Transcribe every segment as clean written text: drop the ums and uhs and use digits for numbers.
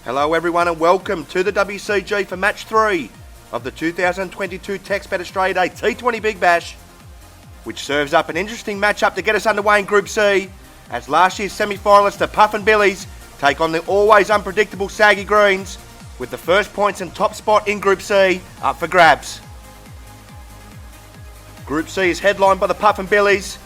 Hello everyone and welcome to the WCG for match 3 of the 2022 TextBet Australia Day T20 Big Bash, which serves up an interesting matchup to get us underway in Group C as last year's semi-finalists, the PUFFIN Billy'S, take on the always unpredictable Saggy Greens, with the first points and top spot in Group C up for grabs. Group C is headlined by the PUFFIN Billy'S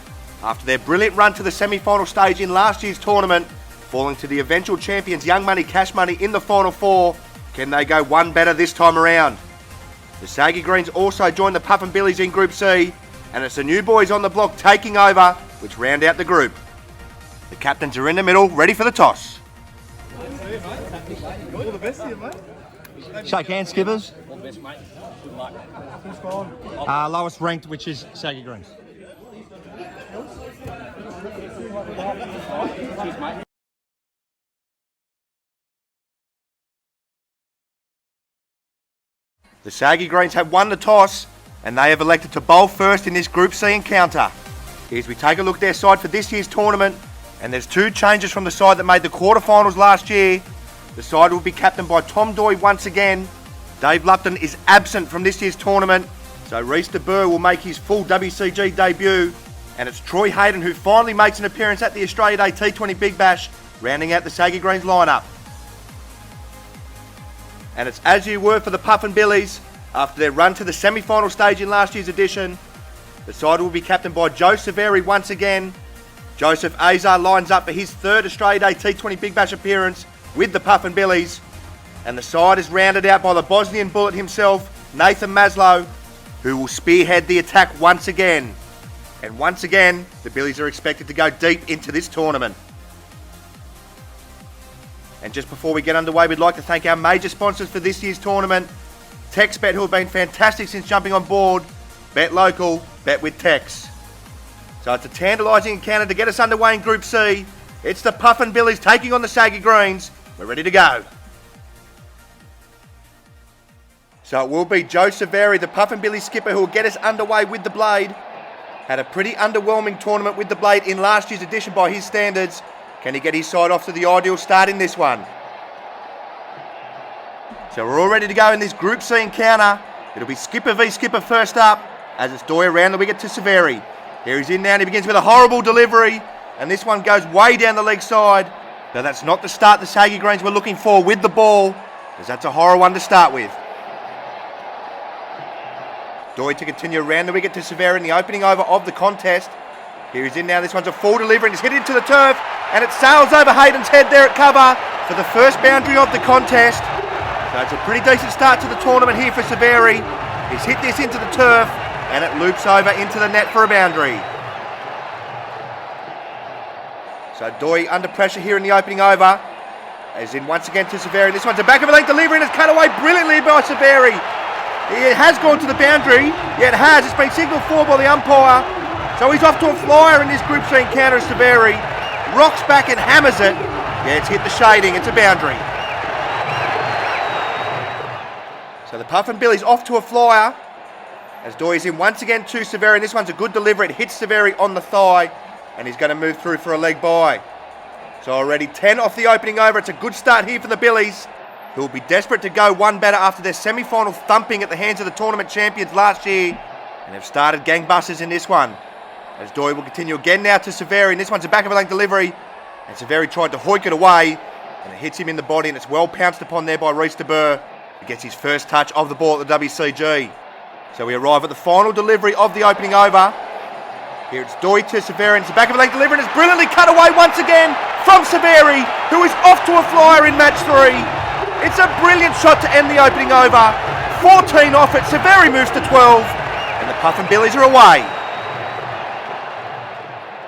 after their brilliant run to the semi-final stage in last year's tournament, falling to the eventual champions Young Money Cash Money in the Final Four. Can they go one better this time around? The Saggy Greens also join the PUFFIN Billy'S in Group C, and it's the new boys on the block taking over, which round out the group. The captains are in the middle, ready for the toss. All the best to you, mate. Shake hands, skippers. All the best, mate. Good luck. Who's gone? Lowest ranked, which is Saggy Greens. Cheers, mate. The Saggy Greens have won the toss, and they have elected to bowl first in this Group C encounter. As we take a look at their side for this year's tournament, and there's two changes from the side that made the quarterfinals last year. The side will be captained by Tom Doy once again. Dave Lupton is absent from this year's tournament, so Rhys de Burr will make his full WCG debut, and it's Troy Hayden who finally makes an appearance at the Australia Day T20 Big Bash, rounding out the Saggy Greens lineup. And it's as you were for the PUFFIN Billy'S after their run to the semi-final stage in last year's edition. The side will be captained by Joe Severi once again. Joseph Azar lines up for his third Australia Day T20 Big Bash appearance with the PUFFIN Billy'S. And the side is rounded out by the Bosnian Bullet himself, Nathan Maslow, who will spearhead the attack once again. And once again, the Billies are expected to go deep into this tournament. And just before we get underway, we'd like to thank our major sponsors for this year's tournament. TextBet, who have been fantastic since jumping on board. Bet local, bet with Tex. So it's a tantalising encounter to get us underway in Group C. It's the PUFFIN Billy'S taking on the Saggy Greens. We're ready to go. So it will be Joe Severi, the PUFFIN Billy'S skipper, who will get us underway with the blade. Had a pretty underwhelming tournament with the blade in last year's edition by his standards. Can he get his side off to the ideal start in this one? So we're all ready to go in this Group C encounter. It'll be skipper v skipper first up, as it's Doy around the wicket to Severi. Here he's in now and he begins with a horrible delivery, and this one goes way down the leg side. Now that's not the start the Saggy Greens were looking for with the ball, as that's a horror one to start with. Doy to continue around the wicket to Severi in the opening over of the contest. Here he's in now, this one's a full delivery and he's hit into the turf, and it sails over Hayden's head there at cover for the first boundary of the contest. So it's a pretty decent start to the tournament here for Severi. He's hit this into the turf and it loops over into the net for a boundary. So Doy under pressure here in the opening over, as in once again to Severi. This one's a back of a length delivery and it's cut away brilliantly by Severi. It has gone to the boundary, yeah it has, it's been signalled for by the umpire. So he's off to a flyer in this Group C encounter as Severi rocks back and hammers it. Yeah, it's hit the shading, it's a boundary. So the PUFFIN Billy'S off to a flyer as Doy is in once again to Severi. This one's a good delivery, it hits Severi on the thigh and he's going to move through for a leg bye. So already 10 off the opening over. It's a good start here for the Billies, who will be desperate to go one better after their semi-final thumping at the hands of the tournament champions last year, and have started gangbusters in this one. As Doy will continue again now to Severi, and this one's a back of a length delivery, and Severi tried to hoik it away, and it hits him in the body, and it's well pounced upon there by Rhys de Burr. He gets his first touch of the ball at the WCG. So we arrive at the final delivery of the opening over. Here it's Doy to Severi, and it's a back of a length delivery, and it's brilliantly cut away once again from Severi, who is off to a flyer in match 3. It's a brilliant shot to end the opening over. 14 off it, Severi moves to 12, and the PUFFIN Billy'S are away.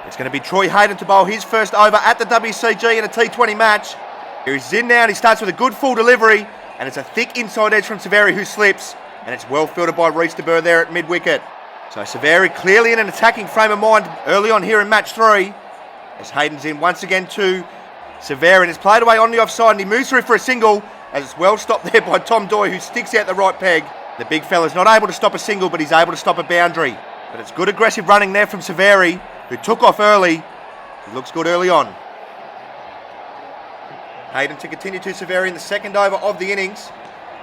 It's going to be Troy Hayden to bowl his first over at the WCG in a T20 match. Here he's in now and he starts with a good full delivery, and it's a thick inside edge from Severi who slips, and it's well fielded by Rhys de Burr there at mid-wicket. So Severi clearly in an attacking frame of mind early on here in match 3, as Hayden's in once again to Severi, and it's played away on the offside and he moves through for a single, as it's well stopped there by Tom Doy, who sticks out the right peg. The big fella's not able to stop a single, but he's able to stop a boundary. But it's good aggressive running there from Severi, who took off early. He looks good early on. Hayden to continue to Severi in the second over of the innings.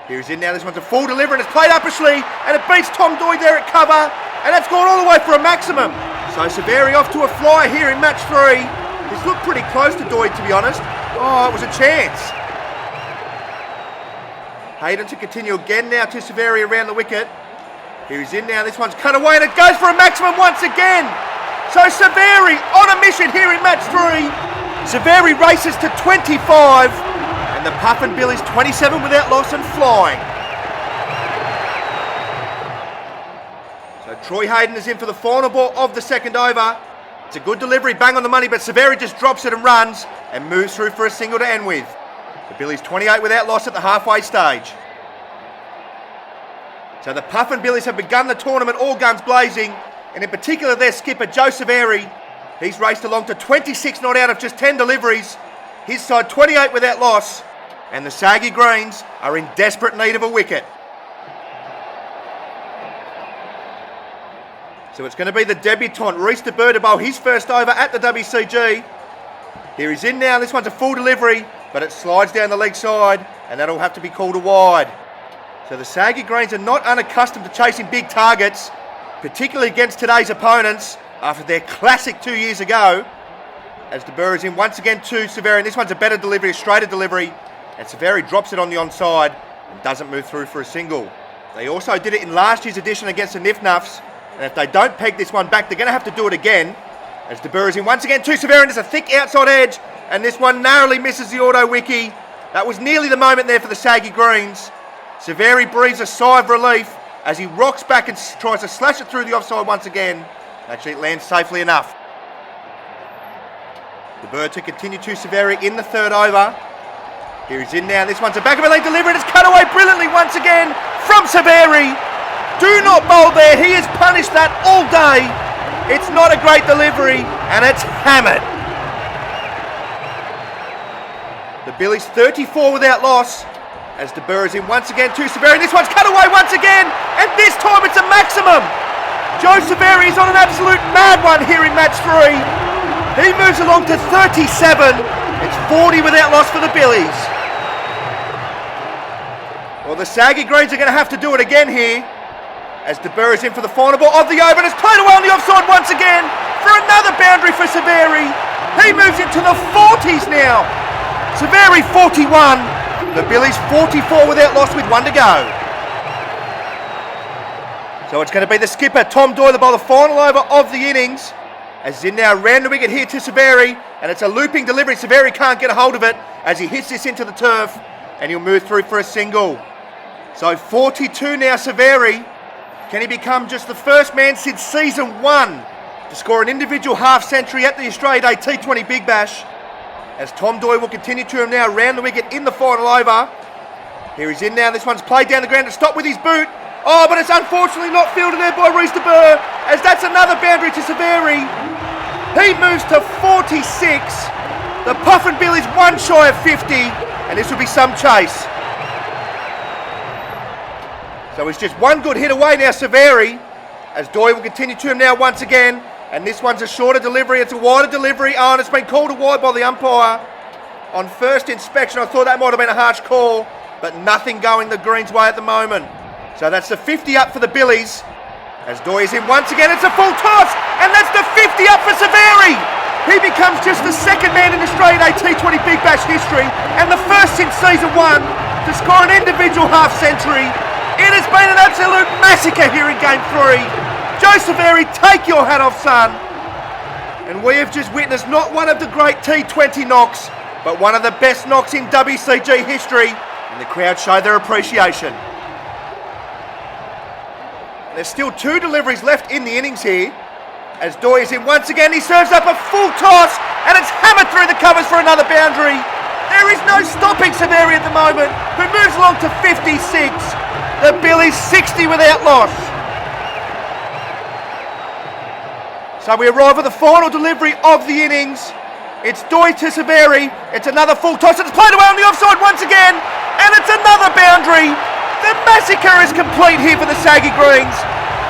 Here he's in now, this one's a full delivery and it's played uppishly and it beats Tom Doy there at cover and that's gone all the way for a maximum. So Severi off to a flyer here in match 3. This looked pretty close to Doy, to be honest. Oh, it was a chance. Hayden to continue again now to Severi around the wicket. Here he's in now, this one's cut away and it goes for a maximum once again. So Severi on a mission here in match 3. Severi races to 25 and the Puffin Billies 27 without loss and flying. So Troy Hayden is in for the final ball of the second over. It's a good delivery, bang on the money, but Severi just drops it and runs and moves through for a single to end with. The Billies 28 without loss at the halfway stage. So the Puffin Billies have begun the tournament all guns blazing, and in particular their skipper Joe Severi. He's raced along to 26 not out of just 10 deliveries. His side 28 without loss, and the Saggy Greens are in desperate need of a wicket. So it's going to be the debutant Reece de Boer to bowl his first over at the WCG. Here he's in now, this one's a full delivery, but it slides down the leg side, and that'll have to be called a wide. So the Saggy Greens are not unaccustomed to chasing big targets, particularly against today's opponents, after their classic 2 years ago. As de Boer is in once again to Severi, and this one's a better delivery, a straighter delivery, and Severi drops it on the onside and doesn't move through for a single. They also did it in last year's edition against the Nif Nuffs, and if they don't peg this one back, they're going to have to do it again. As de Boer is in once again to Severi, and there's a thick outside edge, and this one narrowly misses the auto wiki. That was nearly the moment there for the Saggy Greens. Severi breathes a sigh of relief as he rocks back and tries to slash it through the offside once again. Actually, it lands safely enough. De Boer to continue to Severi in the third over. Here he's in now. This one's a back of a leg delivery. It's cut away brilliantly once again from Severi. Do not bowl there. He has punished that all day. It's not a great delivery, and it's hammered. The Billies 34 without loss. As de Boer is in once again to Severi. This one's cut away once again, and this time it's a maximum. Joe Severi is on an absolute mad one here in match 3. He moves along to 37. It's 40 without loss for the Billies. Well, the Saggy Greens are going to have to do it again here. As de Boer is in for the final ball of the over, and it's played away on the offside once again for another boundary for Severi. He moves into the 40s now. Severi 41. The Billies 44 without loss with 1 to go. So it's going to be the skipper, Tom Doyle, to bowl the final over of the innings. As in now, round the wicket here to Severi, and it's a looping delivery. Severi can't get a hold of it as he hits this into the turf, and he'll move through for a single. So 42 now, Severi. Can he become just the first man since season 1 to score an individual half century at the Australia Day T20 Big Bash? As Tom Doyle will continue to him now, round the wicket in the final over. Here he's in now, this one's played down the ground to stop with his boot. Oh, but it's unfortunately not fielded there by Reece de Boer, as that's another boundary to Severi. He moves to 46. The Puffin Billies 1 shy of 50, and this will be some chase. So it's just 1 good hit away now, Severi, as Doyle will continue to him now once again, and this one's a shorter delivery, it's a wider delivery. Oh, and it's been called a wide by the umpire. On first inspection, I thought that might have been a harsh call, but nothing going the Greens' way at the moment. So that's the 50 up for the Billies. As Doy is in once again, it's a full toss, and that's the 50 up for Severi. He becomes just the second man in Australia Day T20 Big Bash history, and the first since season 1 to score an individual half century. It has been an absolute massacre here in Game 3. Joe Severi, take your hat off, son. And we have just witnessed not one of the great T20 knocks, but one of the best knocks in WCG history, and the crowd show their appreciation. There's still 2 deliveries left in the innings here. As Doy is in once again, he serves up a full toss, and it's hammered through the covers for another boundary. There is no stopping Severi at the moment, who moves along to 56. The Billies 60 without loss. So we arrive at the final delivery of the innings. It's Doy to Severi. It's another full toss. It's played away on the offside once again, and it's another boundary. The massacre is complete here for the Saggy Greens.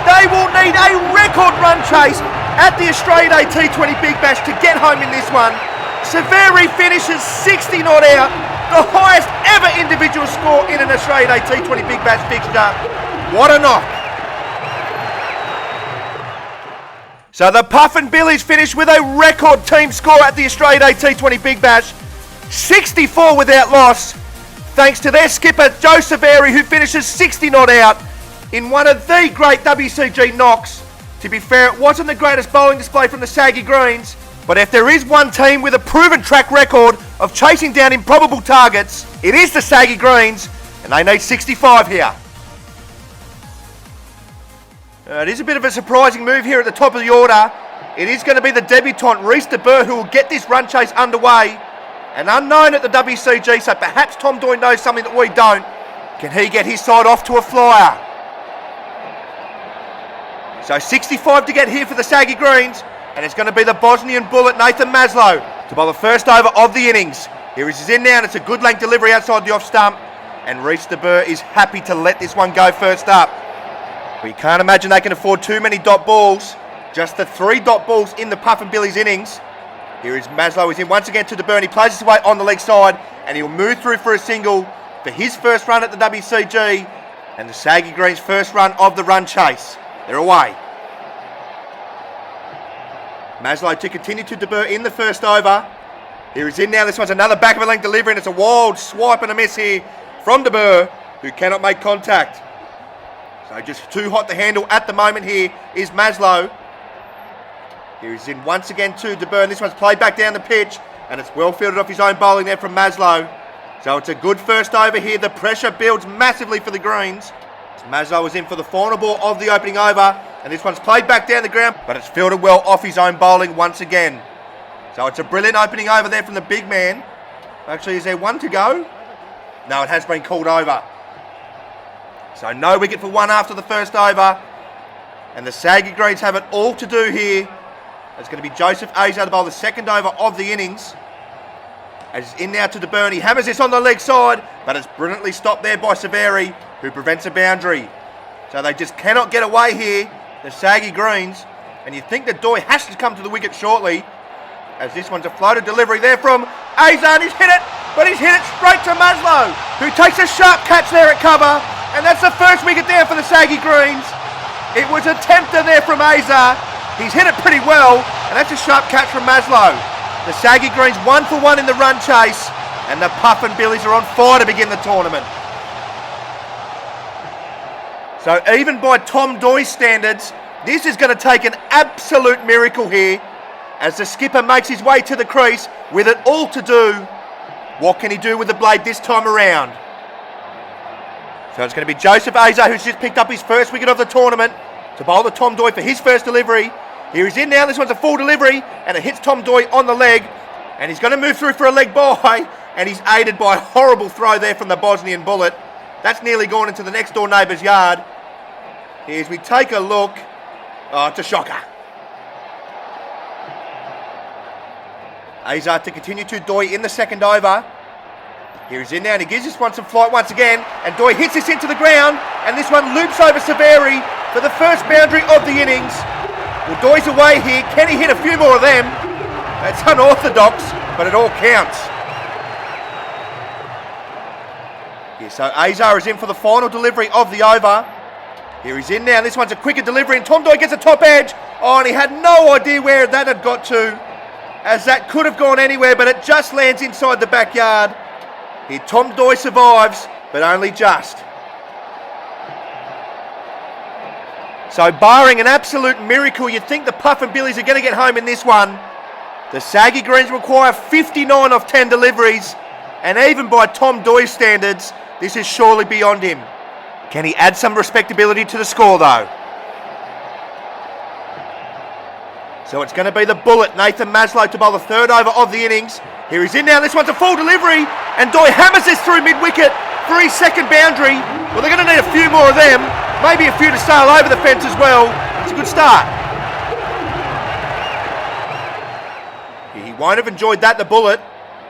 They will need a record run chase at the Australia Day T20 Big Bash to get home in this one. Severi finishes 60 not out. The highest ever individual score in an Australian A T20 Big Bash fixture. What a knock. So the Puffin Billies finish with a record team score at the Australian A T20 Big Bash. 64 without loss, thanks to their skipper Joe Saveri, who finishes 60 not out in one of the great WCG knocks. To be fair, it wasn't the greatest bowling display from the Saggy Greens, but if there is one team with a proven track record of chasing down improbable targets, it is the Saggy Greens, and they need 65 here. It is a bit of a surprising move here at the top of the order. It is going to be the debutant Reece de Burr who will get this run chase underway. And unknown at the WCG, so perhaps Tom Doyle knows something that we don't. Can he get his side off to a flyer? So 65 to get here for the Saggy Greens, and it's going to be the Bosnian bullet Nathan Maslow to bowl the first over of the innings. Here he is in now, and it's a good length delivery outside the off stump, and Reece de Burr is happy to let this one go first up. We can't imagine they can afford too many dot balls. Just the 3 dot balls in the Puffin Billy's innings. Here is Maslow, is in once again to de Burr, and he plays his way on the leg side, and he'll move through for a single for his first run at the WCG, and the Saggy Greens' first run of the run chase. They're away. Maslow to continue to de Burr in the first over. Here he's in now, this one's another back of a length delivery, and it's a wild swipe and a miss here from de Burr, who cannot make contact. So just too hot to handle at the moment here is Maslow. Here he's in once again to de Burr, and this one's played back down the pitch, and it's well fielded off his own bowling there from Maslow. So it's a good first over here. The pressure builds massively for the Greens. Maslow was in for the final ball of the opening over, and this one's played back down the ground, but it's fielded well off his own bowling once again. So it's a brilliant opening over there from the big man. Actually, is there one to go? No, it has been called over. So no wicket for one after the first over, and the Saggy Greens have it all to do here. It's going to be Joseph Azar to bowl the second over of the innings. As he's in now to de Burr, he hammers this on the leg side, but it's brilliantly stopped there by Saveri, who prevents a boundary. So they just cannot get away here, the Saggy Greens, and you think that Doy has to come to the wicket shortly, as this one's a floated delivery there from Azar, and he's hit it, but he's hit it straight to Maslow, who takes a sharp catch there at cover, and that's the first wicket down for the Saggy Greens. It was a tempter there from Azar. He's hit it pretty well, and that's a sharp catch from Maslow. The Saggy Greens 1 for 1 in the run chase, and the Puffin Billies are on fire to begin the tournament. So even by Tom Doy's standards, this is going to take an absolute miracle here, as the skipper makes his way to the crease with it all to do. What can he do with the blade this time around? So it's going to be Joseph Azar, who's just picked up his first wicket of the tournament, to bowl the Tom Doy for his first delivery. Here he's in now, this one's a full delivery, and it hits Tom Doy on the leg, and he's going to move through for a leg by, and he's aided by a horrible throw there from the Bosnian bullet. That's nearly gone into the next door neighbour's yard. Here's we take a look. Oh, it's a shocker. Azar to continue to Doy in the second over. Here he's in now, and he gives this one some flight once again, and Doy hits this into the ground, and this one loops over Saveri for the first boundary of the innings. Well, Doy's away here. Can he hit a few more of them? That's unorthodox, but it all counts. Yeah, so Azar is in for the final delivery of the over. Here he's in now. This one's a quicker delivery, and Tom Doy gets a top edge. Oh, and he had no idea where that had got to, as that could have gone anywhere, but it just lands inside the backyard. Here, Tom Doy survives, but only just. So barring an absolute miracle, you'd think the Puffin Billies are going to get home in this one. The Saggy Greens require 59 off 10 deliveries, and even by Tom Doy's standards, this is surely beyond him. Can he add some respectability to the score though? So it's going to be the bullet, Nathan Maslow, to bowl the third over of the innings. Here he's in now, this one's a full delivery, and Doy hammers this through mid-wicket for his second boundary. Well, they're going to need a few more of them, maybe a few to sail over the fence as well. It's a good start. He won't have enjoyed that, the bullet,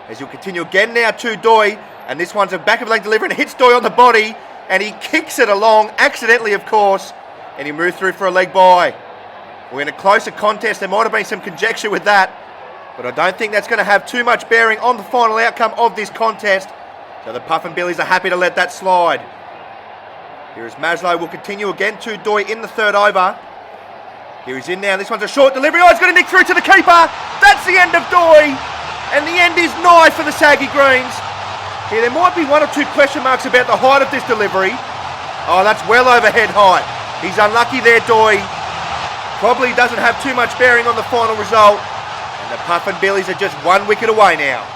as he'll continue again now to Doy, and this one's a back of leg delivery, and hits Doy on the body, and he kicks it along, accidentally of course, and he moves through for a leg by. We're in a closer contest, there might have been some conjecture with that, but I don't think that's going to have too much bearing on the final outcome of this contest, So the Puffin Billies are happy to let that slide. Here is Maslow, will continue again to Doy in the third over. Here he's in now, this one's a short delivery. Oh, he's going to nick through to the keeper. That's the end of Doy. And the end is nigh for the Saggy Greens. Here, there might be one or two question marks about the height of this delivery. Oh, that's well overhead height. He's unlucky there, Doy. Probably doesn't have too much bearing on the final result. And the Puffin Billies are just 1 wicket away now.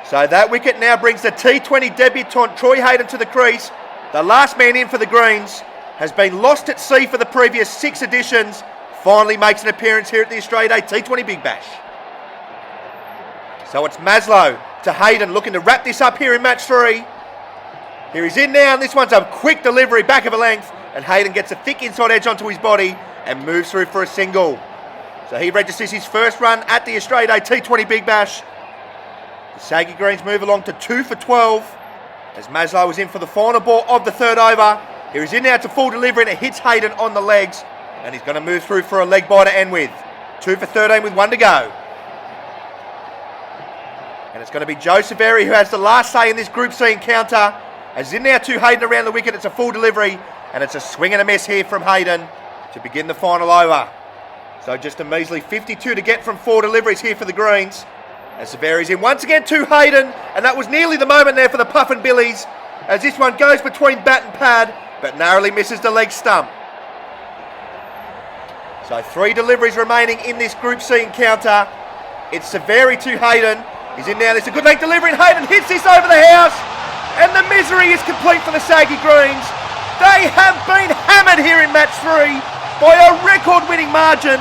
So that wicket now brings the T20 debutant Troy Hayden to the crease. The last man in for the Greens has been lost at sea for the previous 6 editions. Finally makes an appearance here at the Australia Day T20 Big Bash. So it's Maslow to Hayden looking to wrap this up here in match 3. Here he's in now, and this one's a quick delivery back of a length, and Hayden gets a thick inside edge onto his body and moves through for a single. So he registers his first run at the Australia Day T20 Big Bash. The Saggy Greens move along to 2 for 12 as Maslow was in for the final ball of the third over. Here he's in now to full delivery, and it hits Hayden on the legs, and he's going to move through for a leg bye to end with. 2 for 13 with 1 to go. And it's going to be Joe Severi who has the last say in this Group C encounter. As in now to Hayden around the wicket, it's a full delivery, and it's a swing and a miss here from Hayden to begin the final over. So just a measly 52 to get from 4 deliveries here for the Greens. As Severi's in once again to Hayden, and that was nearly the moment there for the Puffin Billies, as this one goes between bat and pad, but narrowly misses the leg stump. So 3 deliveries remaining in this Group C encounter. It's Severi to Hayden. He's in now, there's a good leg delivery, and Hayden hits this over the house. And the misery is complete for the Saggy Greens. They have been hammered here in match 3 by a record-winning margin.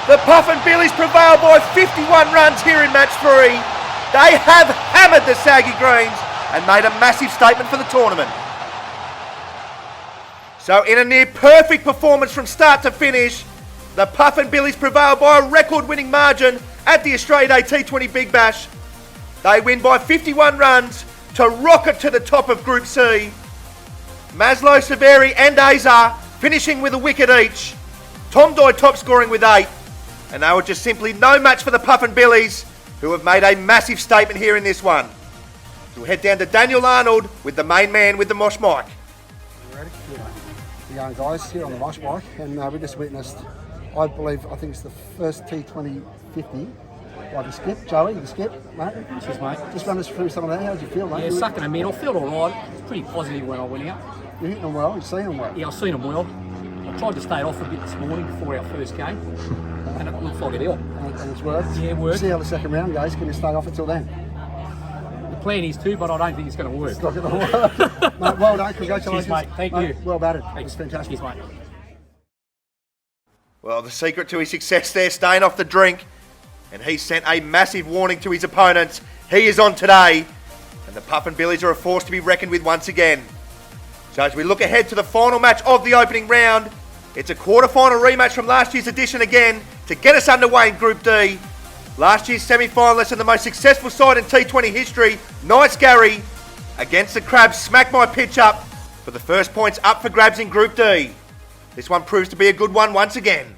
The Puffin Billies prevail by 51 runs here in match 3. They have hammered the Saggy Greens and made a massive statement for the tournament. So in a near perfect performance from start to finish, the Puffin Billies prevail by a record-winning margin at the Australia Day T20 Big Bash. They win by 51 runs to rocket to the top of Group C. Maslow, Severi and Azar finishing with a wicket each. Tom Doy top scoring with 8. And they were just simply no match for the Puffin Billies, who have made a massive statement here in this one. We'll head down to Daniel Arnold with the main man with the Mosh Mic. Ready? Yeah. The young guys here on the Mosh Mic, and we just witnessed, I think it's the first T20 50 by the skip. Joey, the skip, mate. Cheers, mate. Just run us through some of that. How did you feel, mate? Yeah, sucking them in. I felt all right. It's pretty positive when I went out. You're hitting them well, you've seen them well. Yeah, I've seen them well. I tried to stay off a bit this morning before our first game, and it looks like it helped. And it's worked. Yeah, it worked. See how the second round goes. Can you stay off until then? The plan is to, but I don't think it's going to work. It's not going to work. Mate, well done. Congratulations. Cheers, mate. Thank you. Well batted. Thanks. It's fantastic. Cheers, mate. Well, the secret to his success there, staying off the drink, and he sent a massive warning to his opponents. He is on today, and the Puffin Billies are a force to be reckoned with once again. So as we look ahead to the final match of the opening round, it's a quarter-final rematch from last year's edition again to get us underway in Group D. Last year's semi-finalists and the most successful side in T20 history, Knights Gary, against the Crabs, smack my pitch up for the first points up for grabs in Group D. This one proves to be a good one once again.